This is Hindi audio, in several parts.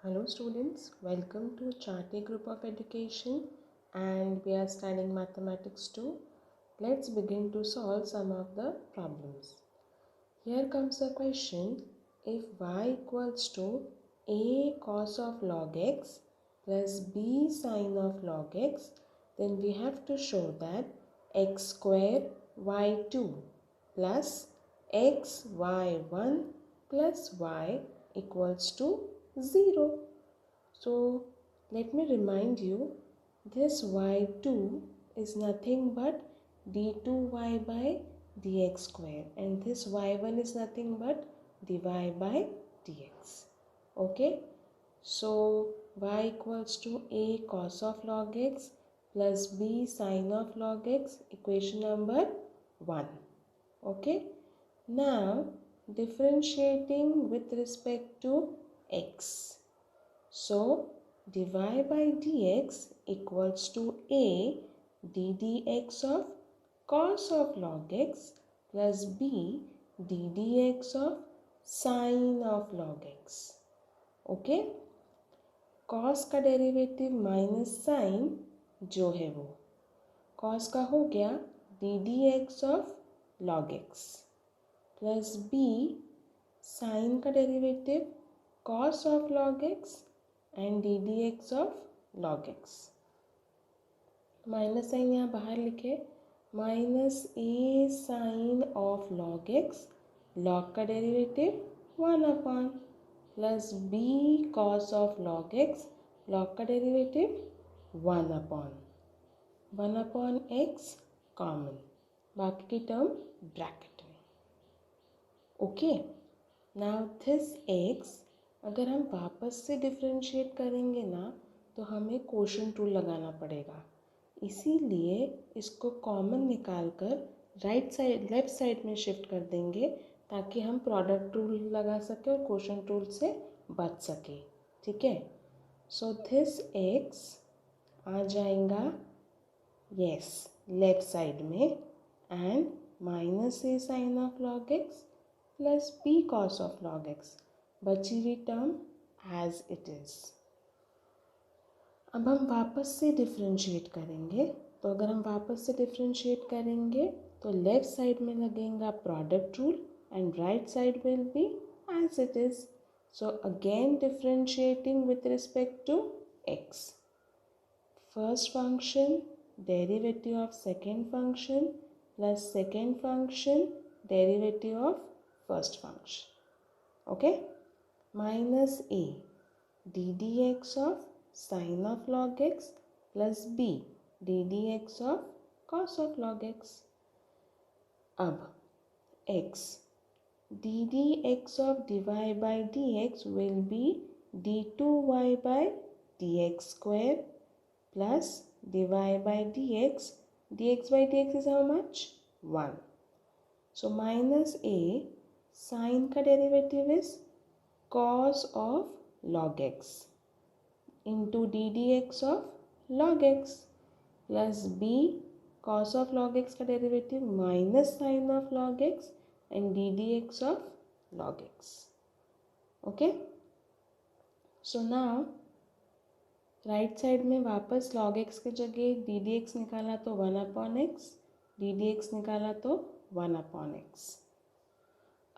Hello students, welcome to Charty Group of Education and we are studying Mathematics 2. Let's begin to solve some of the problems. Here comes a question. If y equals to a cos of log x plus b sin of log x, then we have to show that x square y2 plus xy1 plus y equals to 0. So let me remind you, this y2 is nothing but d2y by dx square and this y1 is nothing but dy by dx. Okay, so y equals to a cos of log x plus b sin of log x, equation number 1. Okay, now differentiating with respect to x. So dy by dx equals to a ddx of cos of log x plus b ddx of sin of log x. Okay, cos का डेरिवेटिव माइनस साइन जो है वो cos का हो गया ddx of log x plus b sin का derivative cos of log x and ddx of log x. Minus sine यहाँ बाहर लिखे, minus a sine of log x, log का derivative 1 upon plus b cos of log x, log का डेरिवेटिव 1 अपॉन x कॉमन, बाकी की टर्म ब्रैकेट में. ओके, नाउ दिस x अगर हम वापस से डिफरेंशिएट करेंगे ना तो हमें कोशेंट रूल लगाना पड़ेगा. इसीलिए इसको कॉमन निकाल कर राइट साइड लेफ्ट साइड में शिफ्ट कर देंगे ताकि हम प्रोडक्ट रूल लगा सके और कोशेंट रूल से बच सके. ठीक है, सो दिस x आ जाएगा यस लेफ्ट साइड में and minus a sine of log x plus b cos of log x, बची हुई टर्म एज इट इज़. अब हम वापस से डिफरेंशिएट करेंगे, तो अगर हम वापस से डिफरेंशिएट करेंगे तो लेफ्ट साइड में लगेगा product rule and right side will be as it is. So again differentiating with respect to x. First function derivative of second function plus second function derivative of first function. Okay, minus a ddx of sin of log x plus b ddx of cos of log x. अब x ddx of dy by dx will be d2y by dx square plus dy by dx by dx is how much? 1. So minus a sin का derivative is cos of log x into ddx of log x plus b cos of log x का derivative minus sine of log x and ddx of log x. Okay, so now right side में वापस log x की जगह ddx निकाला तो 1 अपॉन x, ddx निकाला तो 1 अपॉन x.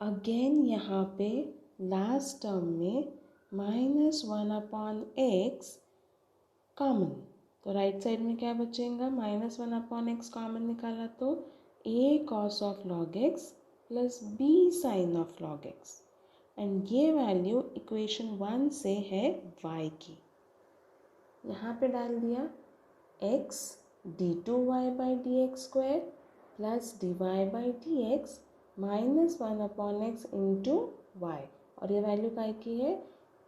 अगेन यहाँ पे लास्ट टर्म में माइनस 1 अपॉन एक्स कॉमन, तो राइट साइड में क्या बचेगा? माइनस 1 अपॉन एक्स कॉमन निकाला तो a cos of log x plus b sine of log x and ये वैल्यू इक्वेशन 1 से है y की. यहाँ पे डाल दिया x d2y by d x square plus dy by d x minus 1 upon x into y, और ये वैल्यू काय की है?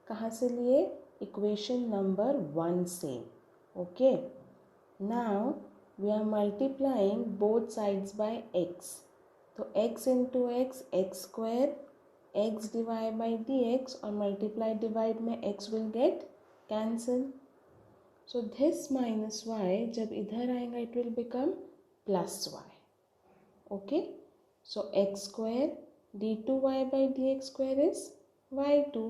कहाँ से लिए? इक्वेशन नंबर 1 से. Okay, now we are multiplying both sides by x. तो x into x x square, x divide by d x और मल्टीप्लाई डिवाइड में x will get cancel. So this minus y जब इधर आएगा it will become plus y. Okay, so x square d2y by dx square is y2.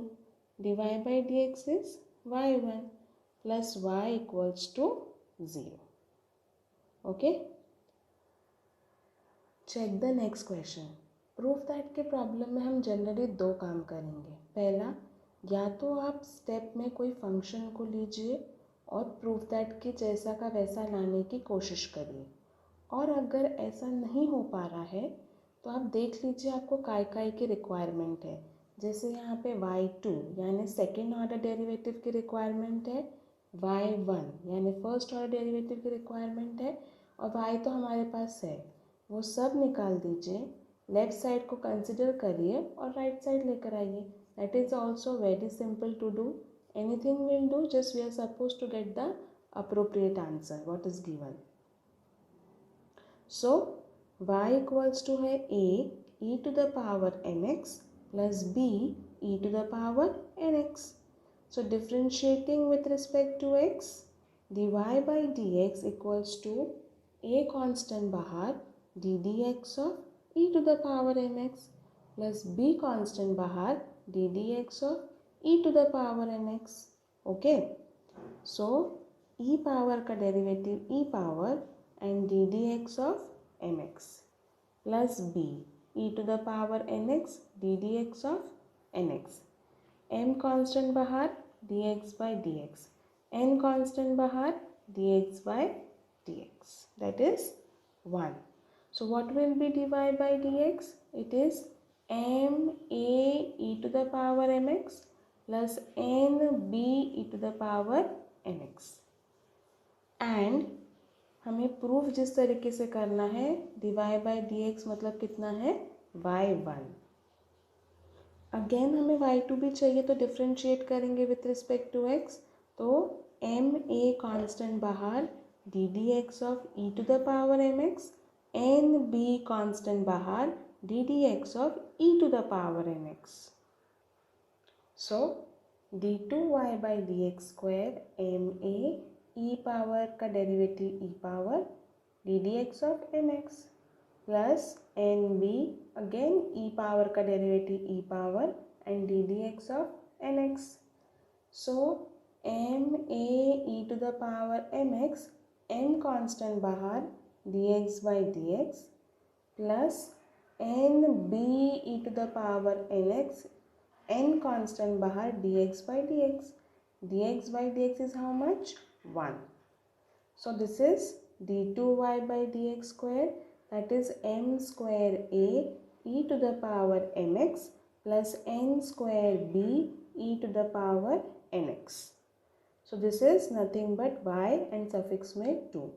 dy by dx is y1 plus y equals to 0. Okay. Check the next question. Proof that के प्रॉब्लम में हम जनरली दो काम करेंगे. पहला, या तो आप स्टेप में कोई फंक्शन को लीजिए और प्रूफ दैट के जैसा का वैसा लाने की कोशिश करिए, और अगर ऐसा नहीं हो पा रहा है तो आप देख लीजिए आपको काय की रिक्वायरमेंट है. जैसे यहाँ पे y2 यानी सेकेंड ऑर्डर डेरिवेटिव की रिक्वायरमेंट है, y1 यानी फर्स्ट ऑर्डर डेरिवेटिव की रिक्वायरमेंट है, और y तो हमारे पास है. वो सब निकाल दीजिए, लेफ्ट साइड को कंसिडर करिए और राइट साइड लेकर आइए. That is also very simple to do. Anything will do, just we are suppose to get the appropriate answer what is given. So y equals to है a e to the power mx plus b e to the power nx. So differentiating with respect to x, dy by dx equals to a constant बाहर d dx of e to the power mx plus b constant बाहर d dx of e to the power nx. Okay. So e power का derivative e power and d dx of mx plus b e to the power nx d dx of nx. m constant बाहर dx by dx, n constant बाहर dx by dx, that is 1. So what will be dy by dx? It is m a e to the power mx plus n b e to the power nx. And हमें प्रूफ जिस तरीके से करना है, dy by dx मतलब कितना है y1. अगेन हमें y2 भी चाहिए तो डिफ्रेंशिएट करेंगे विथ रिस्पेक्ट टू x. तो m a कांस्टेंट बाहर d dx of e to the power mx, n b constant बाहर d dx of e to the power nx. So d2y by dx square m a e power का derivative e power d dx of mx plus n b again e power का derivative e power and d dx of nx. So m a e to the power mx, m constant बाहर dx by dx plus n b e to the power nx, n constant बाहर dx by dx. dx by dx is how much? 1. So this is d2y by dx square, that is m square a e to the power mx plus n square b e to the power nx. So this is nothing but y and suffix में 2.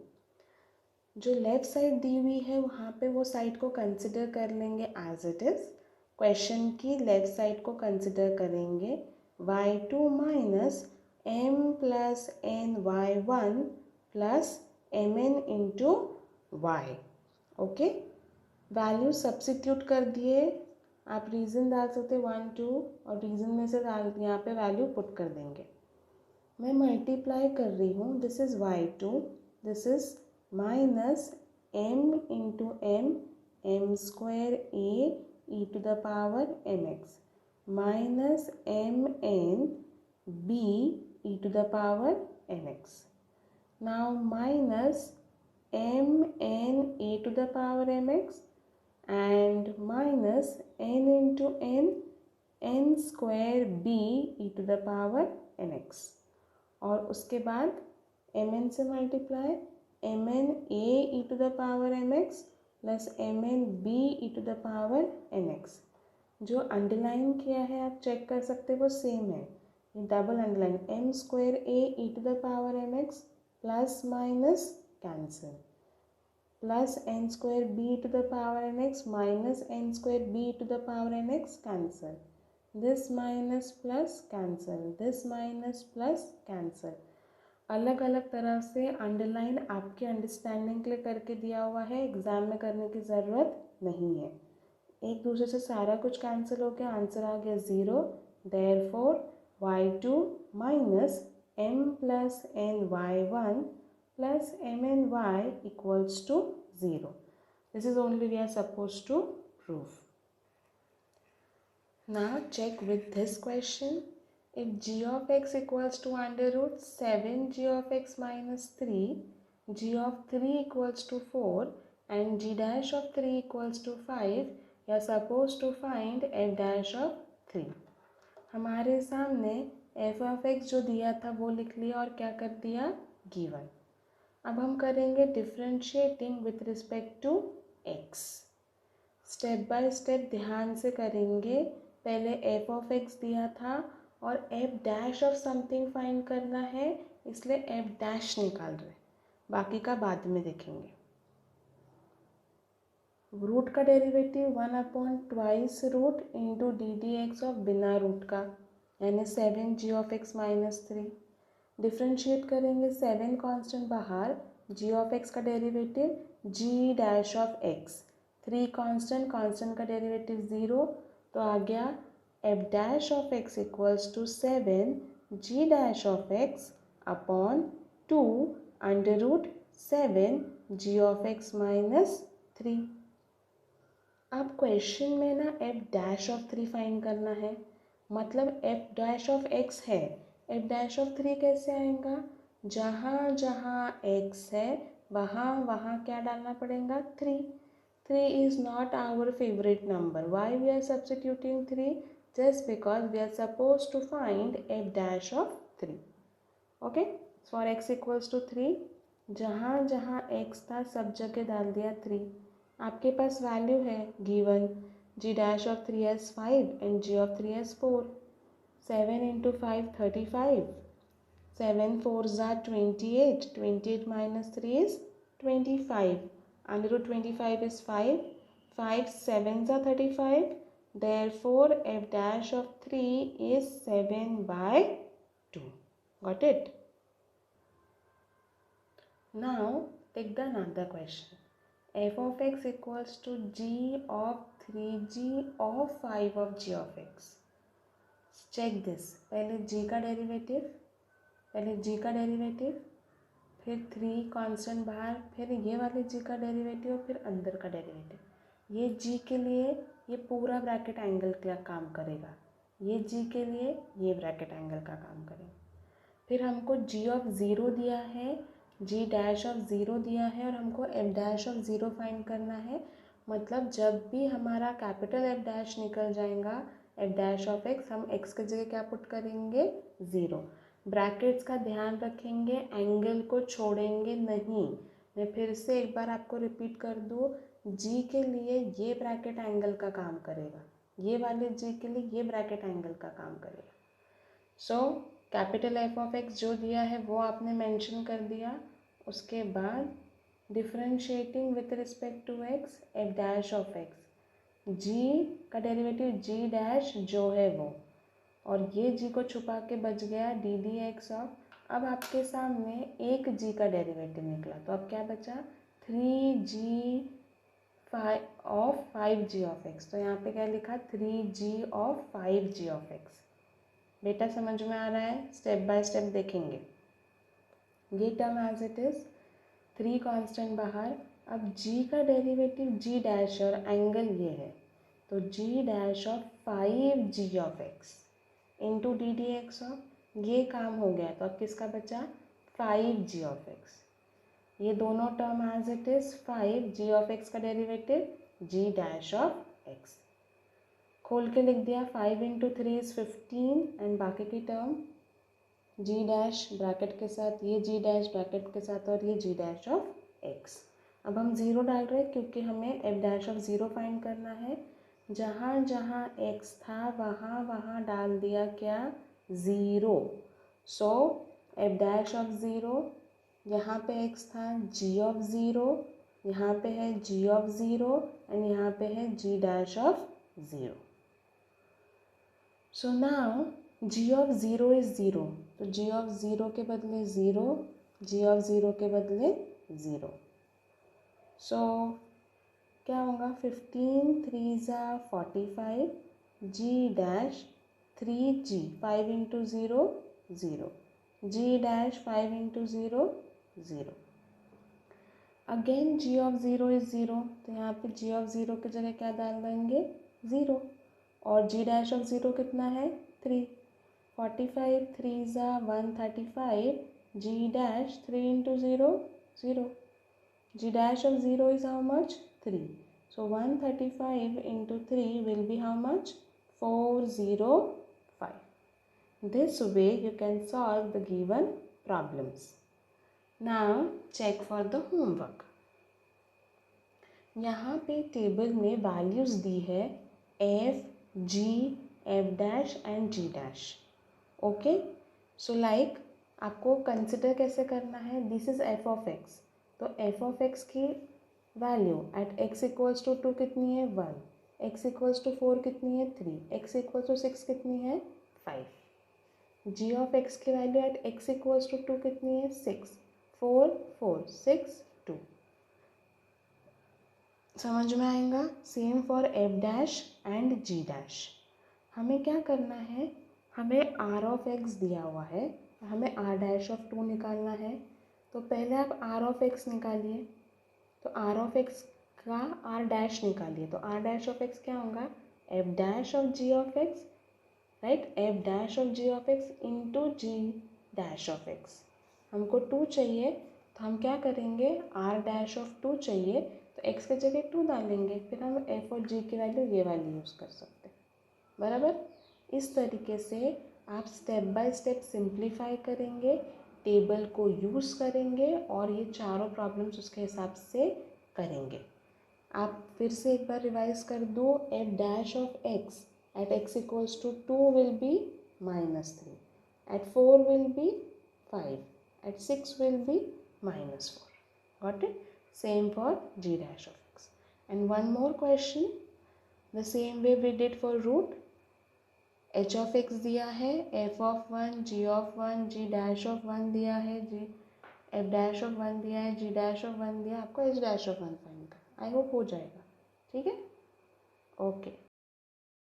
जो लेफ्ट साइड दी हुई है वहाँ पे वो साइड को कंसिडर कर लेंगे एज इट इज़. क्वेश्चन की लेफ्ट साइड को कंसिडर करेंगे y2 minus m plus n y1 plus mn into y. Okay, value substitute कर दिए. आप रीज़न डाल सकते 1 2 और रीज़न में से डाल यहाँ पे वैल्यू पुट कर देंगे. मैं मल्टीप्लाई कर रही हूँ. This is y2, this is minus m into m square a e to the power mx minus mn b e to the power nx. Now minus mn a to the power mx and minus n into n square b e to the power nx. और उसके बाद mn से multiply mn a e to the power mx plus mn b e to the power nx. जो अंडरलाइन किया है आप चेक कर सकते वो सेम है. Double underline m square a e to the power mx plus minus cancel plus n square b to the power nx minus n square b to the power nx cancel. This minus plus cancel, this minus plus cancel. अलग अलग तरह से अंडरलाइन आपके अंडरस्टैंडिंग के लिए करके दिया हुआ है, एग्ज़ाम में करने की ज़रूरत नहीं है. एक दूसरे से सारा कुछ कैंसिल हो गया, आंसर आ गया 0. Therefore y2 minus m plus n y1 plus mn y equals to 0. This is only we are supposed to prove. Now check with this question. If g of x equals to under root 7g of x minus 3, g of 3 equals to 4 and g dash of 3 equals to 5, you are supposed to find f dash of 3. हमारे सामने f of x जो दिया था वो लिख लिया और क्या कर दिया, गिवन. अब हम करेंगे differentiating with respect to x. Step by step ध्यान से करेंगे. पहले f of x दिया था और f dash of something find करना है, इसलिए f डैश निकाल रहे, बाकी का बाद में देखेंगे. रूट का derivative 1/2 into d d x of बिना रूट का, यानी 7g of x minus 3. Differentiate करेंगे, 7 कांस्टेंट बाहर, g ऑफ एक्स का derivative g dash of x, 3 constant, constant का डेरिवेटिव 0, तो आ गया f dash of x equals to 7g dash of x upon 2 under root 7g of x minus 3. अब क्वेश्चन में ना f डैश ऑफ 3 फाइंड करना है, मतलब f डैश ऑफ x है, f डैश ऑफ 3 कैसे आएगा, जहाँ जहाँ x है वहाँ वहाँ क्या डालना पड़ेगा, 3. 3 is not our favorite number. Why we are substituting 3? Just because we are supposed to find f dash of 3. Okay? For x equals to 3, जहाँ जहाँ x था सब जगह डाल दिया 3. आपके पास वैल्यू है given, g dash of 3 as 5 and g of 3 as 4. 7 into 5 35. 7 4s are 28. 28 minus 3 is 25. Under root 25 is 5. 5 7s are 35. Therefore, f dash of 3 is 7/2. Got it? Now, take the another question. f of x equals to g of 3g of 5 of g of x. Check this. पहले g का डेरिवेटिव, फिर 3 कांस्टेंट बाहर, फिर ये वाले g का डेरिवेटिव, फिर अंदर का डेरिवेटिव. ये g के लिए ये पूरा ब्रैकेट एंगल का काम करेगा, ये g के लिए ये ब्रैकेट एंगल का काम करेगा. फिर हमको g ऑफ 0 दिया है, g डैश ऑफ 0 दिया है और हमको f डैश ऑफ 0 फाइंड करना है. मतलब जब भी हमारा कैपिटल f डैश निकल जाएगा, f डैश ऑफ x, हम x की जगह क्या पुट करेंगे, 0. ब्रैकेट्स का ध्यान रखेंगे, एंगल को छोड़ेंगे नहीं. मैं फिर से एक बार आपको रिपीट कर दूँ, g के लिए ये ब्रैकेट एंगल का काम करेगा, ये वाले g के लिए ये ब्रैकेट एंगल का काम करेगा. So capital f of x जो दिया है वो आपने मेंशन कर दिया. उसके बाद differentiating with respect to x, f dash of x, g का डेरिवेटिव g डैश जो है वो, और ये g को छुपा के बच गया डी डी एक्स ऑफ. अब आपके सामने एक g का डेरिवेटिव निकला, तो अब क्या बचा, 3g of 5g of x. तो यहाँ पे क्या लिखा, 3g of 5g of x. बेटा समझ में आ रहा है? स्टेप बाय स्टेप देखेंगे. ये term as it is, 3 constant बाहर. अब g का डेरिवेटिव g डैश और एंगल ये है, तो g dash of 5g of x into d d x of, ये काम हो गया. तो अब किसका बचा, 5g ऑफ x. ये दोनों term as it is, 5g of x का derivative g dash of x. खोल के लिख दिया, 5 इंटू 3 इज़ 15 एंड बाकी की टर्म g डैश ब्रैकेट के साथ, ये g डैश ब्रैकेट के साथ और ये g डैश ऑफ x. अब हम 0 डाल रहे हैं क्योंकि हमें f डैश ऑफ 0 फाइंड करना है. जहाँ जहाँ x था वहाँ वहाँ डाल दिया क्या, 0. सो f डैश ऑफ 0, यहाँ पे x था g ऑफ 0, यहाँ पे है g ऑफ 0 एंड यहाँ पे है g dash of 0. So now g of 0 is 0, तो g ऑफ 0 के बदले 0, g ऑफ 0 के बदले 0. सो क्या होगा, 15 3s are 45, g dash 3g, 5 into 0 0, g dash 5 into 0 0. Again g of 0 is 0, तो यहाँ पे g ऑफ 0 की जगह क्या डाल देंगे, 0. और g डैश ऑफ 0 कितना है, 3. 45 3 ज़ा 135, g dash 3 into 0 0. G dash of 0 is how much? 3. So 135 into 3 will be how much? 405. This way you can solve the given problems. Now check for the homework. यहाँ पे टेबल में वैल्यूज़ दी है f, g, f dash and g dash. Okay, so like आपको कंसिडर कैसे करना है? This is f of x. तो f of x की value at x equals to 2 कितनी है? 1. x इक्वल्स टू 4 कितनी है? 3. x इक्वल्स टू 6 कितनी है? 5. g of x की value at x equals to 2 कितनी है? 6. 4 4 6 2. समझ में आएगा? Same for f dash and g dash. हमें क्या करना है? हमें r ऑफ x दिया हुआ है, हमें r डैश ऑफ 2 निकालना है. तो पहले आप r ऑफ x निकालिए. तो r ऑफ x का r डैश निकालिए. तो r डैश ऑफ x क्या होगा? f dash of g of x, right? f dash of g of x into g dash of x. हमको 2 चाहिए, तो हम क्या करेंगे? r डैश ऑफ 2 चाहिए, तो x के जगह 2 डालेंगे. फिर हम f और g की वैल्यू ये वाली यूज़ कर सकते हैं. बराबर? इस तरीके से आप स्टेप बाय स्टेप सिंप्लीफाई करेंगे, टेबल को यूज़ करेंगे और ये चारों प्रॉब्लम्स उसके हिसाब से करेंगे. आप फिर से एक बार रिवाइज कर दो. f dash of x at x equals to 2 will be -3, at 4 will be 5, at 6 will be -4. Got it? Same for g dash of x. And one more question, the same way we did for root. h of x दिया है, f of 1, g of 1, g dash of 1 दिया है, f dash of 1 दिया है, g dash of 1 दिया है. आपको h dash of 1 फाइंड करना. आई होप हो जाएगा. ठीक है? ओके.